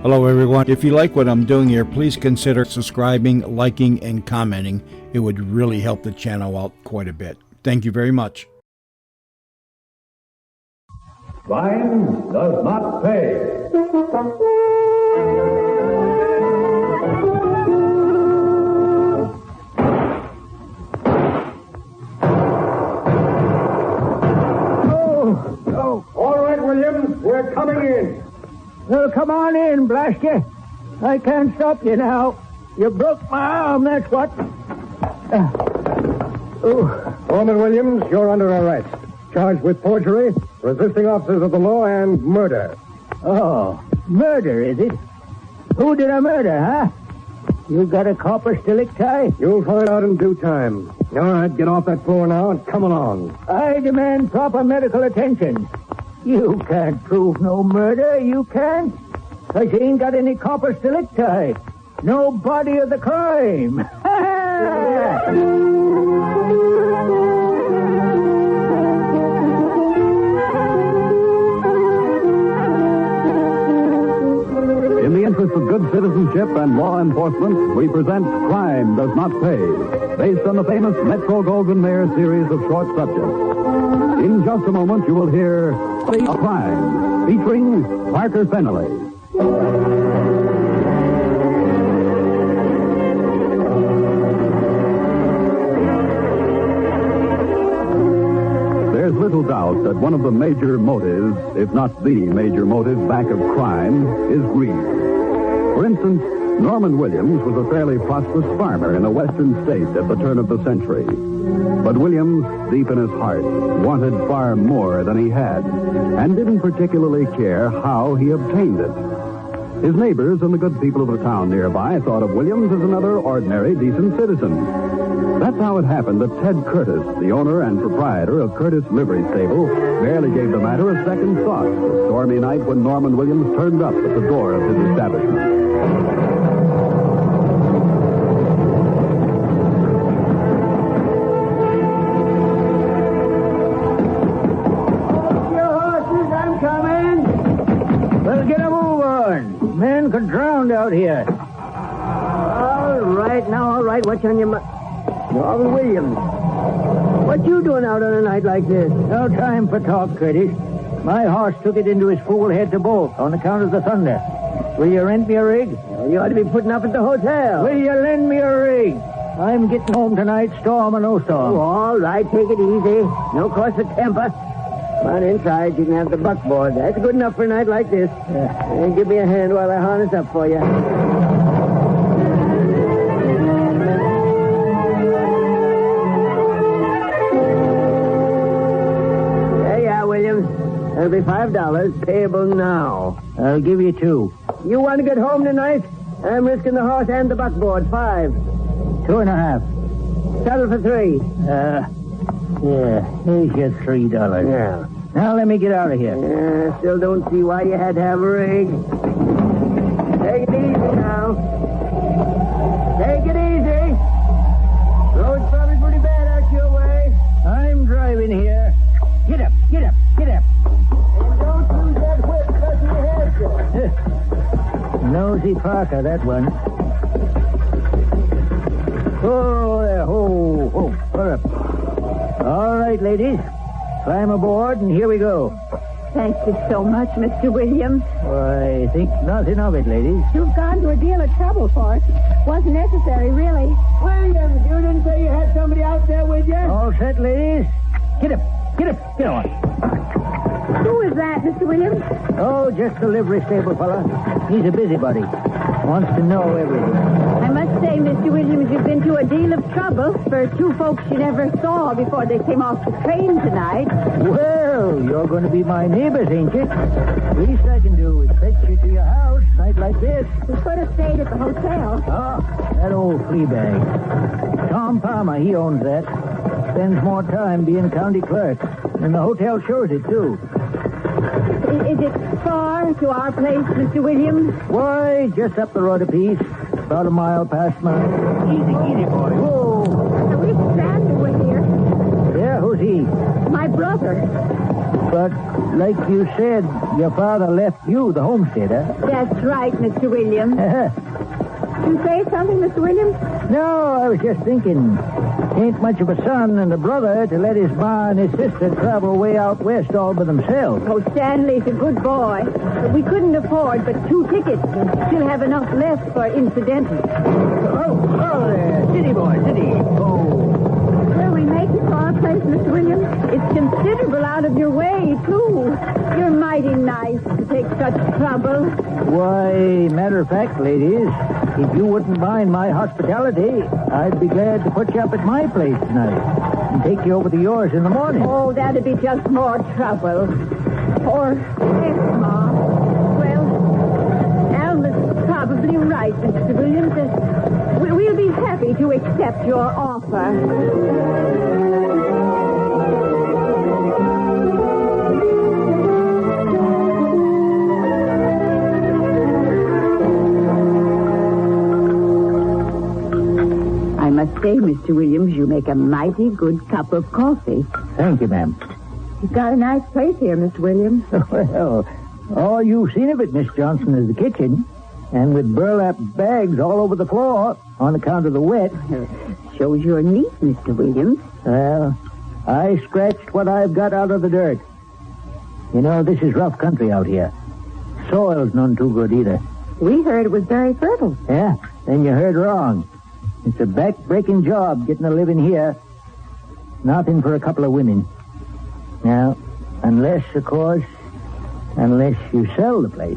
Hello, everyone. If you like what I'm doing here, please consider subscribing, liking, and commenting. It would really help the channel out quite a bit. Thank you very much. Crime does not pay. Oh. All right, Williams, we're coming in. Well, come on in, blast you. I can't stop you now. You broke my arm, that's what. Foreman Williams, you're under arrest. Charged with forgery, resisting officers of the law, and murder. Oh, murder, is it? Who did I murder, huh? You got a copper stiletto tie? You'll find out in due time. All right, get off that floor now and come along. I demand proper medical attention. You can't prove no murder, you can't. 'Cause you ain't got any copper stiletto tie. No body of the crime. In the interest of good citizenship and law enforcement, we present Crime Does Not Pay, based on the famous Metro-Goldwyn-Mayer series of short subjects. In just a moment, you will hear A Crime, featuring Parker Fennelly. There's little doubt that one of the major motives, if not the major motive back of crime, is greed. For instance, Norman Williams was a fairly prosperous farmer in a western state at the turn of the century. But Williams, deep in his heart, wanted far more than he had, and didn't particularly care how he obtained it. His neighbors and the good people of the town nearby thought of Williams as another ordinary, decent citizen. That's how it happened that Ted Curtis, the owner and proprietor of Curtis Livery Stable, barely gave the matter a second thought the stormy night when Norman Williams turned up at the door of his establishment. Well, get a move on. Men could drown out here. All right. What's on your mind? Norman Williams. What you doing out on a night like this? No time for talk, Curtis. My horse took it into his fool head to bolt on account of the thunder. Will you rent me a rig? Well, you ought to be putting up at the hotel. Will you lend me a rig? I'm getting home tonight, storm or no storm. Oh, all right. Take it easy. No cause for temper. Come on inside. You can have the buckboard. That's good enough for a night like this. And give me a hand while I harness up for you. There you are, Williams. That'll be $5, payable now. I'll give you $2. You want to get home tonight? I'm risking the horse and the buckboard. $5. $2.50. Settle for $3. Yeah, here's your $3. Yeah. Now let me get out of here. Still don't see why you had to have a rig. Take it easy now. Take it easy. Road's probably pretty bad out your way. I'm driving here. Get up. And don't use that whip because you have to. Nosy Parker, that one. Oh, there. Oh, put up. All right, ladies. Climb aboard, and here we go. Thank you so much, Mr. Williams. I think nothing of it, ladies. You've gone to a deal of trouble for us. Wasn't necessary, really. Williams, you didn't say you had somebody out there with you? All set, ladies. Get up. Get on. Who is that, Mr. Williams? Oh, just the livery stable fella. He's a busybody. Wants to know everything. I must say, Mr. Williams, you've been to a deal of trouble for two folks you never saw before they came off the train tonight. Well, you're going to be my neighbors, ain't you? Least I can do is fetch you to your house night like this. We could have stayed at the hotel. Ah, that old flea bag. Tom Palmer, he owns that. Spends more time being county clerk. And the hotel shows it, too. Is it far to our place, Mr. Williams? Why, just up the road a piece. About a mile past mine. Easy, boy. Whoa. Now, we're stranded with here. Yeah, who's he? My brother. But, like you said, Your father left you the homestead, huh? That's right, Mr. Williams. You say something, Mr. Williams? No, I was just thinking. Ain't much of a son and a brother to let his ma and his sister travel way out west all by themselves. Oh, Stanley's a good boy. But we couldn't afford but 2 tickets and still have enough left for incidentals. Oh, there. City boy, city. Oh. Will we make it to our place, Mr. Williams? It's considerable out of your way, too. You're mighty nice to take such trouble. Why, matter of fact, ladies, if you wouldn't mind my hospitality, I'd be glad to put you up at my place tonight and take you over to yours in the morning. Oh, that'd be just more trouble. Or, yes, Ma. Well, Alma's probably right, Mr. Williams. We'll be happy to accept your offer. I must say, Mr. Williams, you make a mighty good cup of coffee. Thank you, ma'am. You've got a nice place here, Mr. Williams. Well, all you've seen of it, Miss Johnson, is the kitchen. And with burlap bags all over the floor on account of the wet. Shows you're neat, Mr. Williams. Well, I scratched what I've got out of the dirt. You know, this is rough country out here. Soil's none too good either. We heard it was very fertile. Yeah, then you heard wrong. It's a back-breaking job getting a living here. Nothing for a couple of women. Now, unless you sell the place.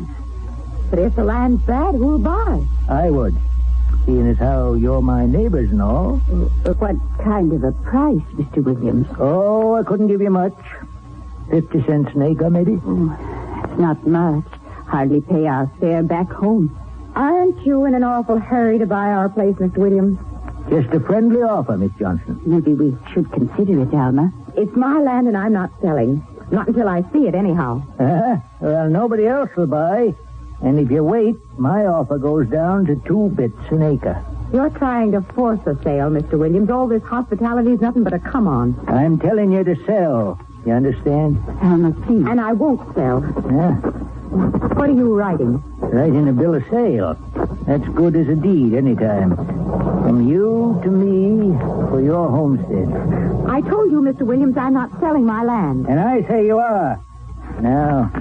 But if the land's bad, who'll buy? I would. Seeing as how you're my neighbors and all. What kind of a price, Mr. Williams? Oh, I couldn't give you much. 50 cents an acre, maybe? That's not much. Hardly pay our fare back home. Aren't you in an awful hurry to buy our place, Mr. Williams? Just a friendly offer, Miss Johnson. Maybe we should consider it, Alma. It's my land and I'm not selling. Not until I see it, anyhow. Well, nobody else will buy. And if you wait, my offer goes down to 2 bits an acre. You're trying to force a sale, Mr. Williams. All this hospitality is nothing but a come-on. I'm telling you to sell. You understand? Alma, please. And I won't sell. Yeah. What are you writing? Writing a bill of sale. That's good as a deed anytime. From you to me for your homestead. I told you, Mr. Williams, I'm not selling my land. And I say you are. Now,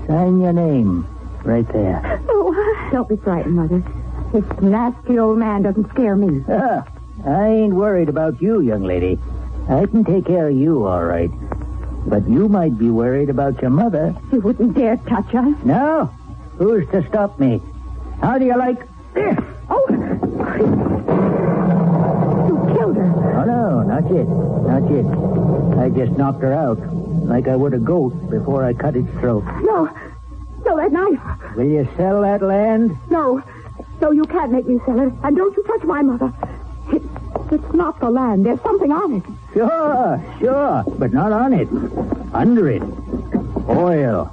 sign your name. Right there. Oh, don't be frightened, Mother. This nasty old man doesn't scare me. I ain't worried about you, young lady. I can take care of you, all right. But you might be worried about your mother. You wouldn't dare touch us. No? Who's to stop me? How do you like this? Oh! You killed her. Oh, no, not yet. Not yet. I just knocked her out, like I would a goat before I cut its throat. No, that knife. Will you sell that land? No, you can't make me sell it. And don't you touch my mother. It's not the land. There's something on it. Sure, but not on it. Under it. Oil.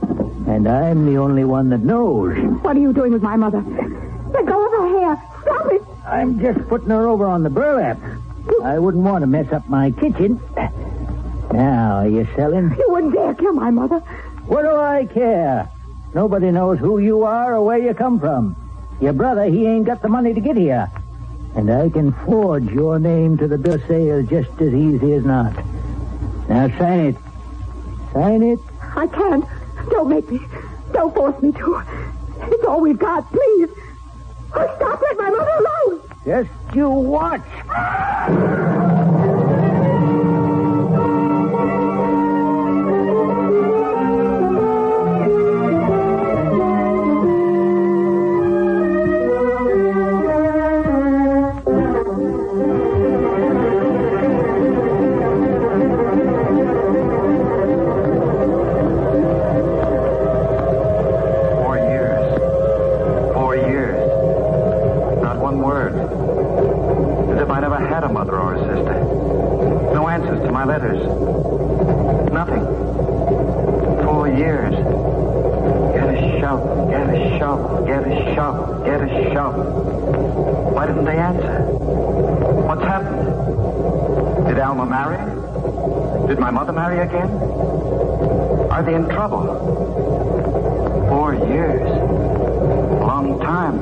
And I'm the only one that knows. What are you doing with my mother? Let go of her hair. Stop it. I'm just putting her over on the burlap. I wouldn't want to mess up my kitchen. Now, are you selling? You wouldn't dare kill my mother. What do I care? Nobody knows who you are or where you come from. Your brother, he ain't got the money to get here. And I can forge your name to the bill of sale just as easy as not. Now, sign it. Sign it. I can't. Don't make me. Don't force me to. It's all we've got, please. Oh, stop. Let my mother alone. Just you watch. 4 years. Not one word. As if I never had a mother or a sister. No answers to my letters. Nothing. 4 years. Get a shovel, get a shovel, get a shovel, get a shovel. Why didn't they answer? What's happened? Did Alma marry? Did my mother marry again? Are they in trouble? 4 years. Long time.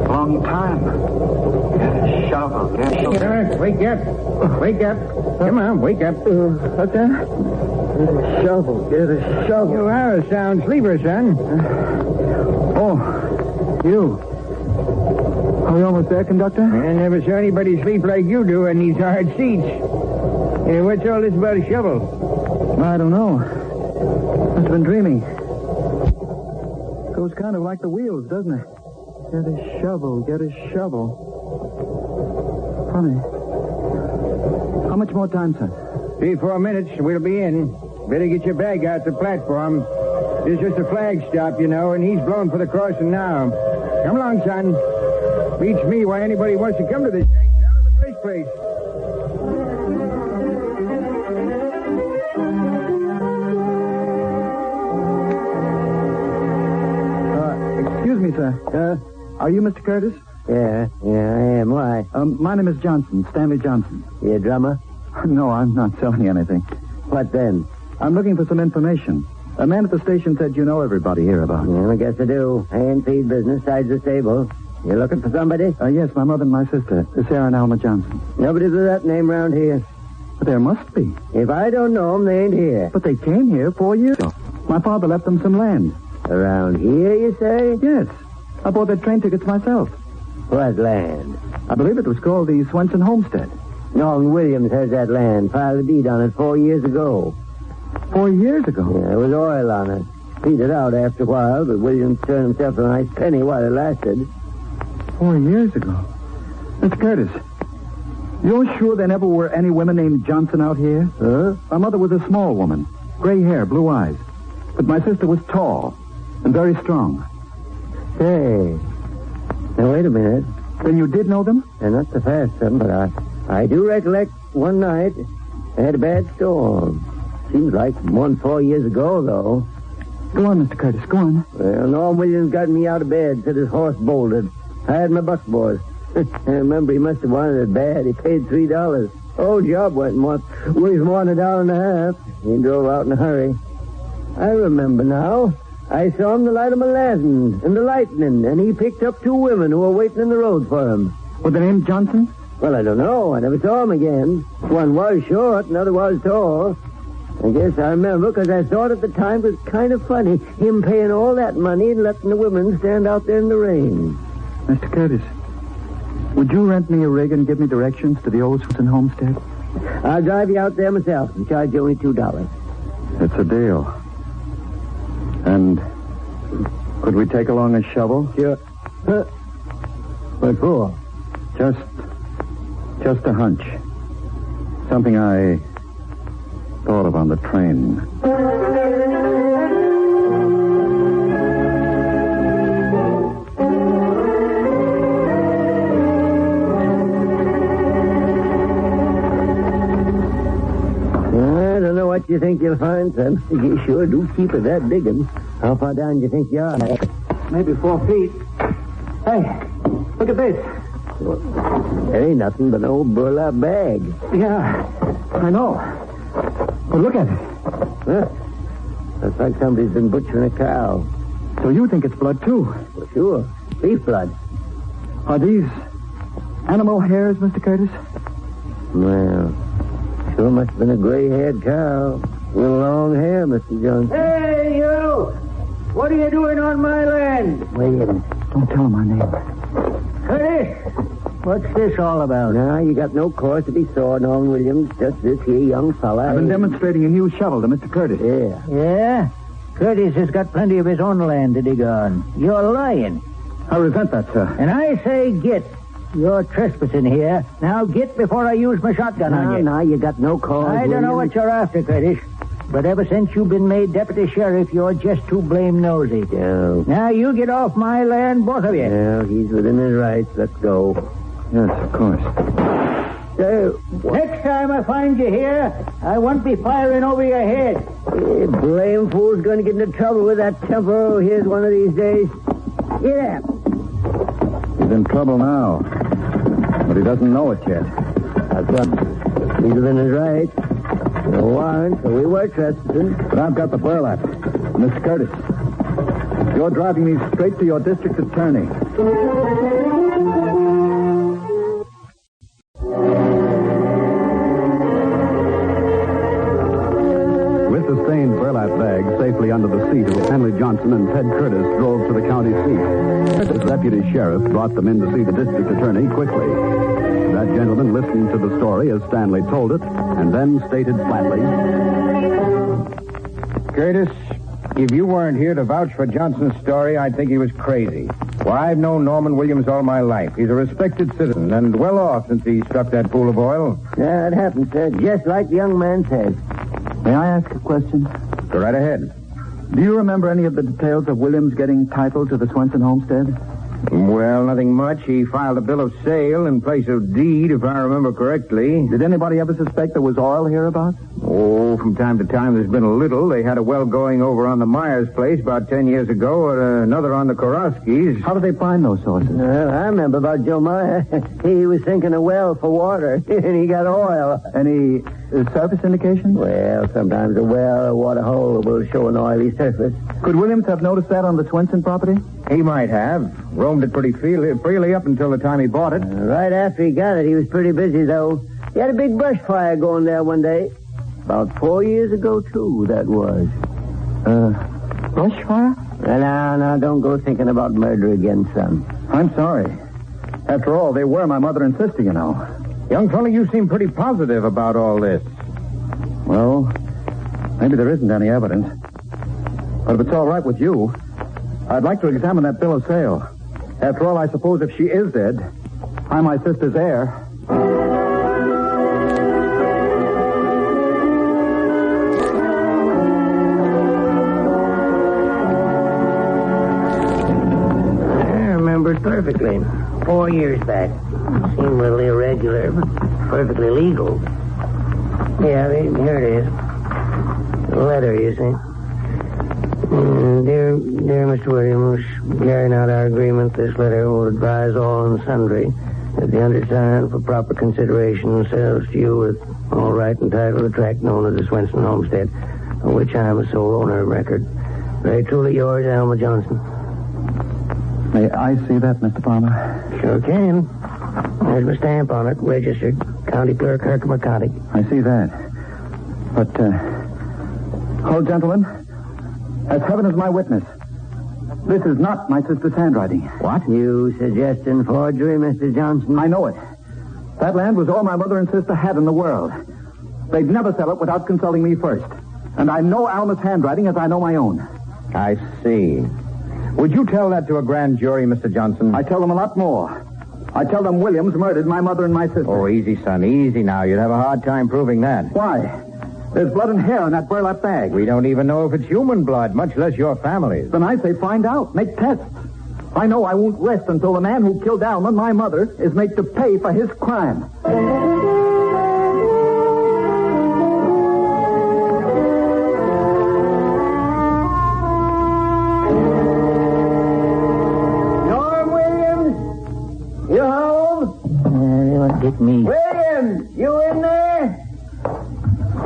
Long time. Get a shovel. Get a shovel. Wake up. Wake up. Come on, wake up. What's that? Get a shovel. Get a shovel. You are a sound sleeper, son. Oh, you. Are we almost there, conductor? I never saw anybody sleep like you do in these hard seats. What's all this about a shovel? I don't know. Must have been dreaming. Goes kind of like the wheels, doesn't it? Get a shovel, get a shovel. Funny. How much more time, sir? 3-4 minutes, we'll be in. Better get your bag out the platform. There's just a flag stop, you know, and he's blown for the crossing now. Come along, son. Beats me why anybody wants to come to this town in the first place. Excuse me, sir. Are you Mr. Curtis? Yeah, I am. Why? My name is Johnson, Stanley Johnson. You a drummer? No, I'm not selling anything. What then? I'm looking for some information. A man at the station said you know everybody here about. Well, I guess I do. Hay and feed business, sides the stable. You looking for somebody? Yes, my mother and my sister, Sarah and Alma Johnson. Nobody's with that name around here. But there must be. If I don't know them, they ain't here. But they came here 4 years ago. My father left them some land. Around here, you say? Yes. I bought their train tickets myself. What land? I believe it was called the Swenson Homestead. Norman Williams has that land. Filed a deed on it 4 years ago. 4 years ago? Yeah, there was oil on it. Petered out after a while, but Williams turned himself a nice penny while it lasted. 4 years ago? Mr. Curtis, you're sure there never were any women named Johnson out here? Huh? My mother was a small woman. Gray hair, blue eyes. But my sister was tall and very strong. Hey. Now, wait a minute. Then you did know them? They're not the fast one, but I do recollect one night they had a bad storm. Seems like more than 4 years ago, though. Go on, Mr. Curtis, go on. Well, Norm Williams got me out of bed, said his horse bolted. I had my buckboard. I remember he must have wanted it bad. He paid $3. Whole job went worth more than $1.50. He drove out in a hurry. I remember now. I saw him the light of my lantern and the lightning, and he picked up 2 women who were waiting in the road for him. Were they named Johnson? Well, I don't know. I never saw him again. One was short, another was tall. I guess I remember because I thought at the time it was kind of funny, him paying all that money and letting the women stand out there in the rain. Mr. Curtis, would you rent me a rig and give me directions to the old Swenson Homestead? I'll drive you out there myself and charge you only $2. It's a deal. And could we take along a shovel? Sure. What for? Just a hunch. Something I thought of on the train. I don't know what you think you'll find, son. You sure do keep it that big one. How far down do you think you are? Maybe 4 feet. Hey, look at this. There ain't nothing but an old burlap bag. Yeah, I know. But look at it. Huh? Looks like somebody's been butchering a cow. So you think it's blood, too? Well, sure. Beef blood. Are these animal hairs, Mr. Curtis? Well, sure must have been a gray-haired cow with long hair, Mr. Johnson. Hey, you! What are you doing on my land? Wait a minute. Don't tell him my name. Curtis! What's this all about? Now, you got no cause to be sore, Norman Williams. Just this here young fella. I've been demonstrating a new shovel to Mr. Curtis. Yeah. Yeah? Curtis has got plenty of his own land to dig on. You're lying. I resent that, sir. And I say get. You're trespassing here. Now get before I use my shotgun on you. Now, you got no cause, I don't know Williams. what you're after, Curtis. But ever since you've been made deputy sheriff, you're just too blame nosy. No. Now you get off my land, both of you. Well, he's within his rights. Let's go. Yes, of course. Next time I find you here, I won't be firing over your head. Blame fool's going to get into trouble with that temper here's one of these days. Get up. He's in trouble now. But he doesn't know it yet. That's right. He's within his rights. No warrant, so we were trespassing. But I've got the burlap. Mr. Curtis, You're driving me straight to your district attorney. With the stained burlap bag safely under the seat, Stanley Johnson and Ted Curtis drove to the county seat. The deputy sheriff brought them in to see the district attorney quickly. That gentleman listened to the story as Stanley told it, and then stated flatly, Curtis, if you weren't here to vouch for Johnson's story, I'd think he was crazy. Why, I've known Norman Williams all my life. He's a respected citizen and well off since he struck that pool of oil. Yeah, it happened, sir, just like the young man said. May I ask a question? Go right ahead. Do you remember any of the details of Williams getting title to the Swenson homestead? Well, nothing much. He filed a bill of sale in place of deed, if I remember correctly. Did anybody ever suspect there was oil hereabouts? Oh, from time to time there's been a little. They had a well going over on the Myers place about 10 years ago, and another on the Koroskis. How did they find those sources? Well, I remember about Joe Meyer. He was sinking a well for water, and he got oil. Any surface indications? Well, sometimes a well or water hole will show an oily surface. Could Williams have noticed that on the Swenson property? He might have. Roamed it pretty freely up until the time he bought it. Right after he got it, he was pretty busy, though. He had a big brush fire going there one day. About 4 years ago, too, that was. Brush fire? Now, don't go thinking about murder again, son. I'm sorry. After all, they were my mother and sister, you know. Young fellow, you seem pretty positive about all this. Well, maybe there isn't any evidence. But if it's all right with you, I'd like to examine that bill of sale. After all, I suppose if she is dead, I'm my sister's heir. I remember it perfectly. 4 years back. Seemed a little irregular, but perfectly legal. Yeah, here it is. The letter, you see. Dear Mr. Williams, carrying out our agreement, this letter will advise all and sundry that the undersigned, for proper consideration, sells to you with all right and title the tract known as the Swenson Homestead, of which I am a sole owner of record. Very truly yours, Alma Johnson. May I see that, Mr. Palmer? Sure can. There's my stamp on it, registered. County Clerk, Herkimer County. I see that. But, gentlemen, as heaven is my witness, this is not my sister's handwriting. What? You suggesting forgery, Mr. Johnson? I know it. That land was all my mother and sister had in the world. They'd never sell it without consulting me first. And I know Alma's handwriting as I know my own. I see. Would you tell that to a grand jury, Mr. Johnson? I tell them a lot more. I tell them Williams murdered my mother and my sister. Oh, easy, son. Easy now. You'd have a hard time proving that. Why? There's blood and hair in that burlap bag. We don't even know if it's human blood, much less your family's. Then I say find out. Make tests. I know I won't rest until the man who killed Alma, my mother, is made to pay for his crime. Norm Williams? You home? What did me? Williams, you in there?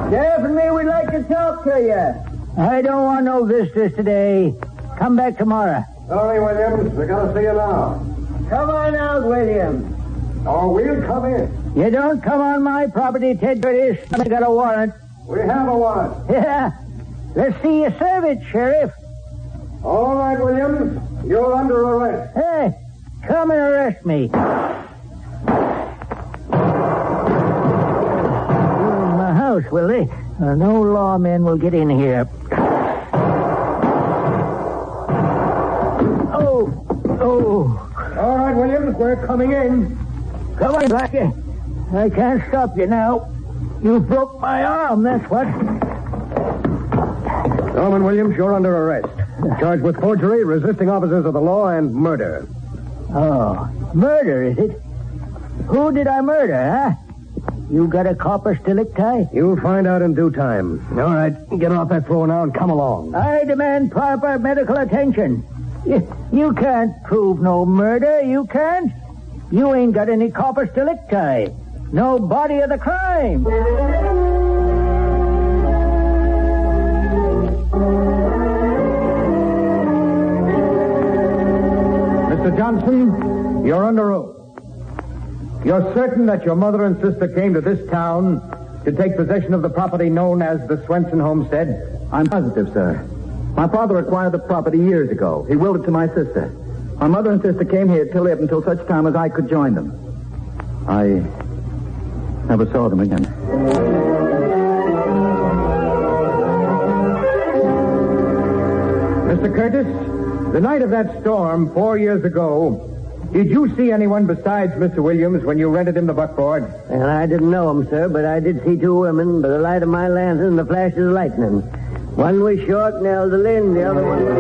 Sheriff and me would like to talk to you. I don't want no visitors today. Come back tomorrow. Sorry, Williams. We gotta see you now. Come on out, Williams. Oh, we'll come in. You don't come on my property, Ted Curtis. I got a warrant. We have a warrant. Yeah. Let's see you serve it, Sheriff. All right, Williams. You're under arrest. Hey, come and arrest me. My house, will they? No lawmen will get in here. Oh. All right, Williams. We're coming in. Come on, Blackie. I can't stop you now. You broke my arm, that's what. Norman Williams, you're under arrest. Charged with forgery, resisting officers of the law, and murder. Oh, murder, is it? Who did I murder, huh? You got a corpus delicti? You'll find out in due time. All right, get off that floor now and come along. I demand proper medical attention. You can't prove no murder, you can't. You ain't got any corpus delicti. No body of the crime. Mr. Johnson, you're under oath. You're certain that your mother and sister came to this town to take possession of the property known as the Swenson homestead? I'm positive, sir. My father acquired the property years ago. He willed it to my sister. My mother and sister came here to live until such time as I could join them. I never saw them again. Mr. Curtis, the night of that storm 4 years ago, did you see anyone besides Mr. Williams when you rented him the buckboard? And I didn't know him, sir, but I did see two women by the light of my lantern and the flash of lightning. One was short and elderly, and the other one was...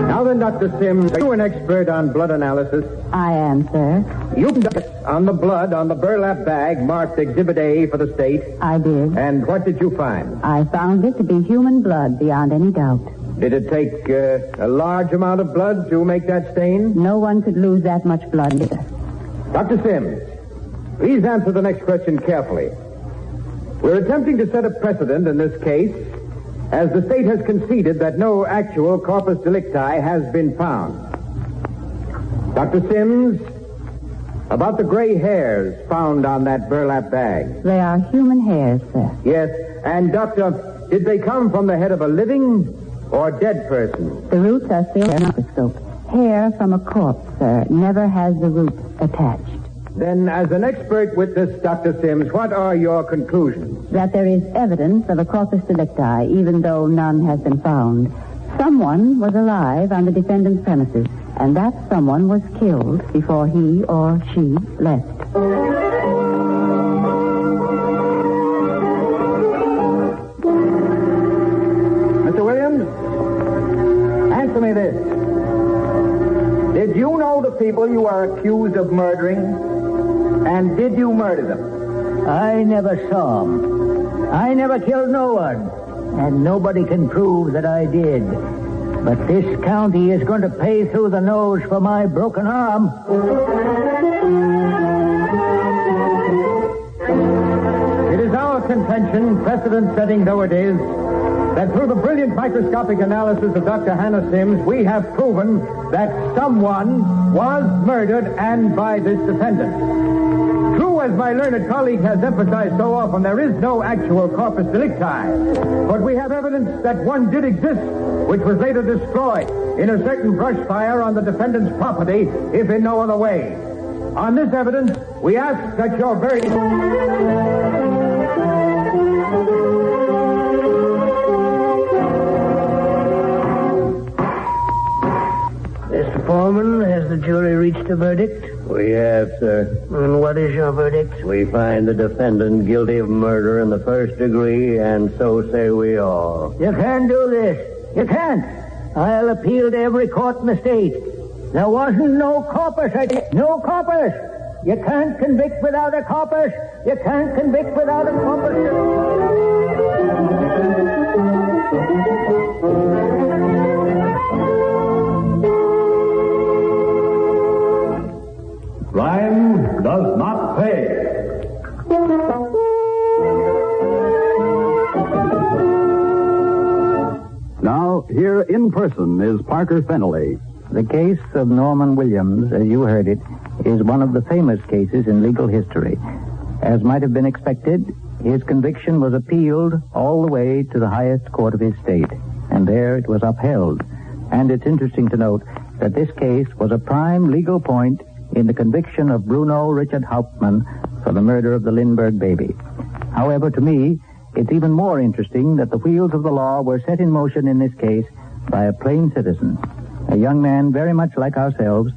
Now then, Dr. Sims, are you an expert on blood analysis? I am, sir. You conducted on the blood on the burlap bag marked Exhibit A for the state. I did. And what did you find? I found it to be human blood beyond any doubt. Did it take a large amount of blood to make that stain? No one could lose that much blood. Dr. Sims, please answer the next question carefully. We're attempting to set a precedent in this case, as the state has conceded that no actual corpus delicti has been found. Dr. Sims, about the gray hairs found on that burlap bag. They are human hairs, sir. Yes, and Doctor, did they come from the head of a living or dead person? The roots are still in the microscope. Hair from a corpse, sir, never has the roots attached. Then, as an expert witness, Dr. Sims, what are your conclusions? That there is evidence of a corpus delicti, even though none has been found. Someone was alive on the defendant's premises, and that someone was killed before he or she left. Mr. Williams, answer me this. Did you know the people you are accused of murdering? And did you murder them? I never saw them. I never killed no one. And nobody can prove that I did. But this county is going to pay through the nose for my broken arm. It is our contention, precedent-setting though it is, that through the brilliant microscopic analysis of Dr. Hannah Sims, we have proven that someone was murdered, and by this defendant. True, as my learned colleague has emphasized so often, there is no actual corpus delicti. But we have evidence that one did exist, which was later destroyed in a certain brush fire on the defendant's property, if in no other way. On this evidence, we ask that your verdict... Mr. Foreman, has the jury reached a verdict? We have, sir. And what is your verdict? We find the defendant guilty of murder in the first degree, and so say we all. You can't do this. You can't. I'll appeal to every court in the state. There wasn't no corpus. No corpus. You can't convict without a corpus. You can't convict without a corpus. Crime does not pay. Now, here in person is Parker Fennelly. The case of Norman Williams, as you heard it, is one of the famous cases in legal history. As might have been expected, his conviction was appealed all the way to the highest court of his state, and there it was upheld. And it's interesting to note that this case was a prime legal point in the conviction of Bruno Richard Hauptmann for the murder of the Lindbergh baby. However, to me, it's even more interesting that the wheels of the law were set in motion in this case by a plain citizen, a young man very much like ourselves,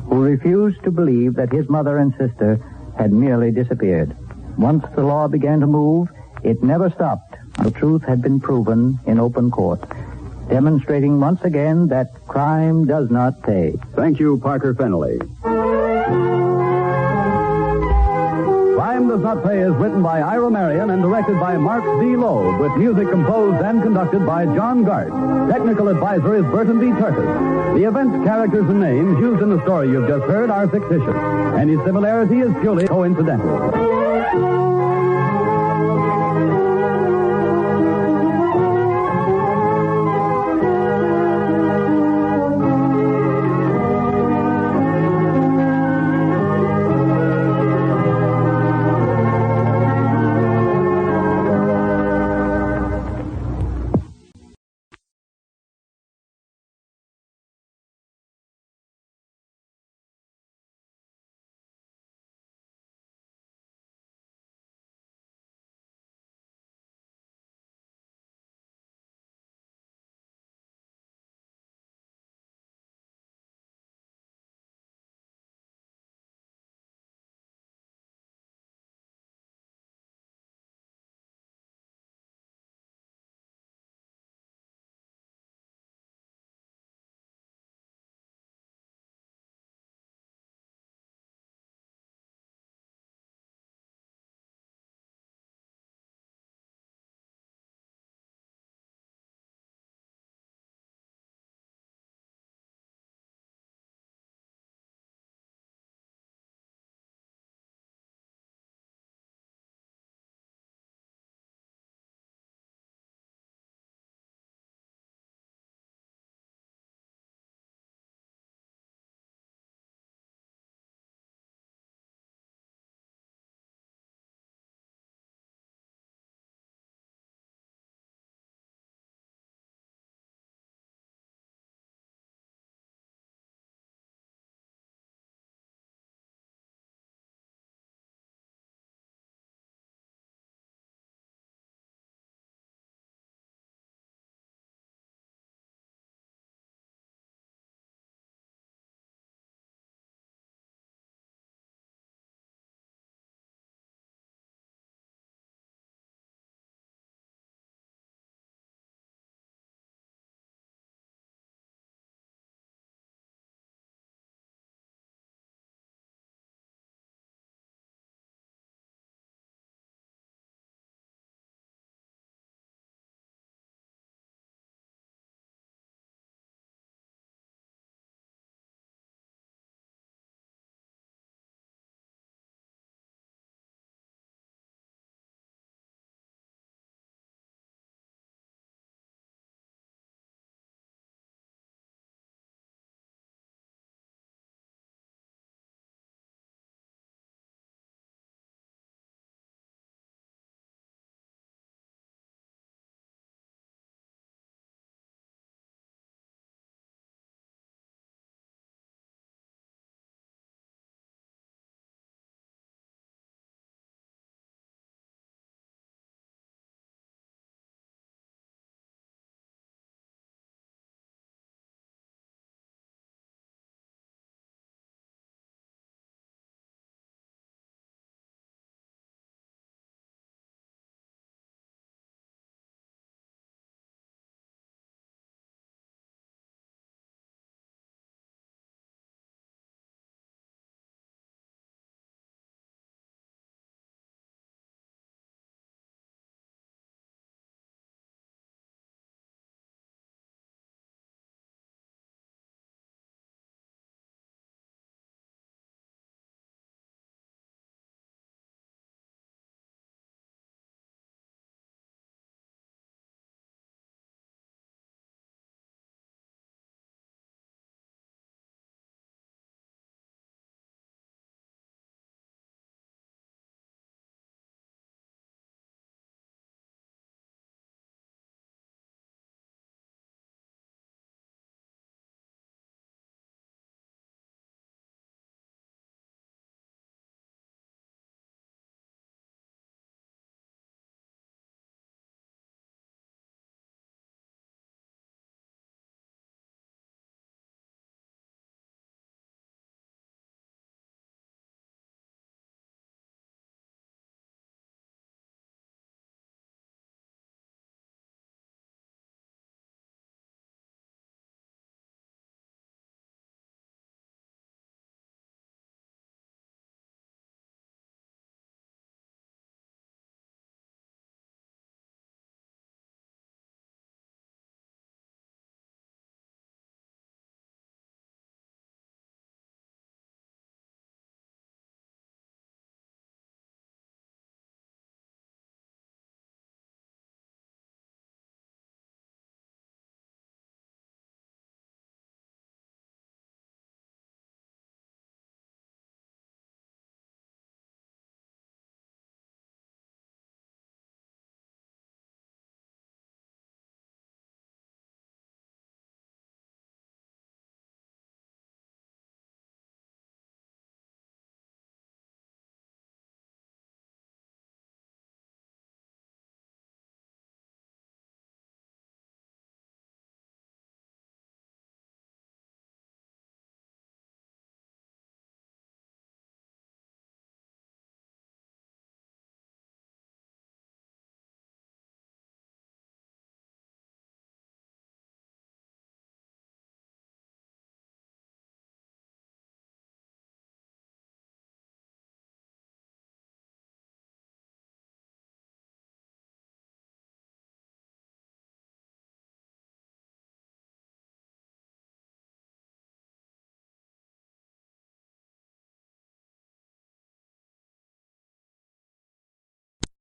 who refused to believe that his mother and sister had merely disappeared. Once the law began to move, it never stopped. The truth had been proven in open court, demonstrating once again that crime does not pay. Thank you, Parker Fennelly. Crime Does Not Pay is written by Ira Marion and directed by Mark D. Loeb, with music composed and conducted by John Gart. Technical advisor is Burton B. Turtis. The events, characters, and names used in the story you've just heard are fictitious. Any similarity is purely coincidental.